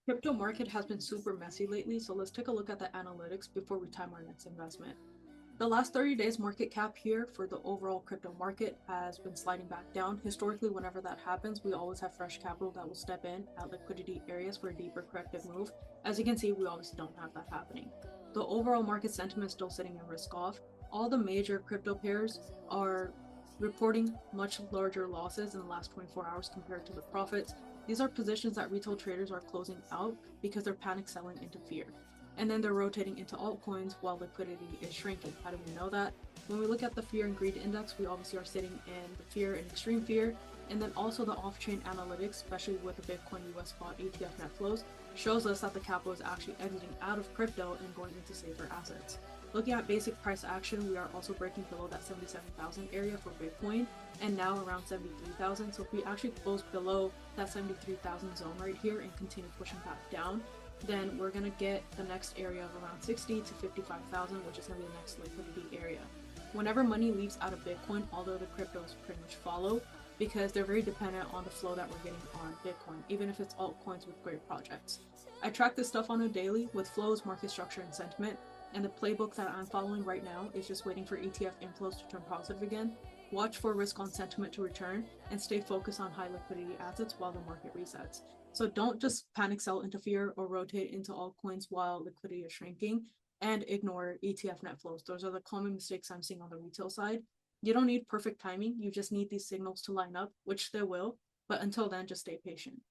Crypto market has been super messy lately, so let's take a look at the analytics before we time our next investment. The last 30 days market cap here for the overall crypto market has been sliding back down. Historically, whenever that happens, we always have fresh capital that will step in at liquidity areas for a deeper corrective move. As you can see, we obviously don't have that happening. The overall market sentiment is still sitting in risk off. All the major crypto pairs are reporting much larger losses in the last 24 hours compared to the profits. These are positions that retail traders are closing out because they're panic selling into fear. And then they're rotating into altcoins while liquidity is shrinking. How do we know that? When we look at the fear and greed index, we obviously are sitting in the fear and extreme fear. And then also the off-chain analytics, especially with the Bitcoin US spot ETF net flows, shows us that the capital is actually exiting out of crypto and going into safer assets. Looking at basic price action, we are also breaking below that 77,000 area for Bitcoin and now around 73,000. So if we actually close below that 73,000 zone right here and continue pushing back down, then we're going to get the next area of around 60 to 55,000, which is going to be the next liquidity area. Whenever money leaves out of Bitcoin, although the cryptos pretty much follow, because they're very dependent on the flow that we're getting on Bitcoin, even if it's altcoins with great projects. I track this stuff on a daily with flows, market structure, and sentiment, and the playbook that I'm following right now is just waiting for ETF inflows to turn positive again, watch for risk on sentiment to return, and stay focused on high liquidity assets while the market resets. So don't just panic sell into fear or rotate into altcoins while liquidity is shrinking and ignore ETF net flows. Those are the common mistakes I'm seeing on the retail side. You don't need perfect timing. You just need these signals to line up, which they will. But until then, just stay patient.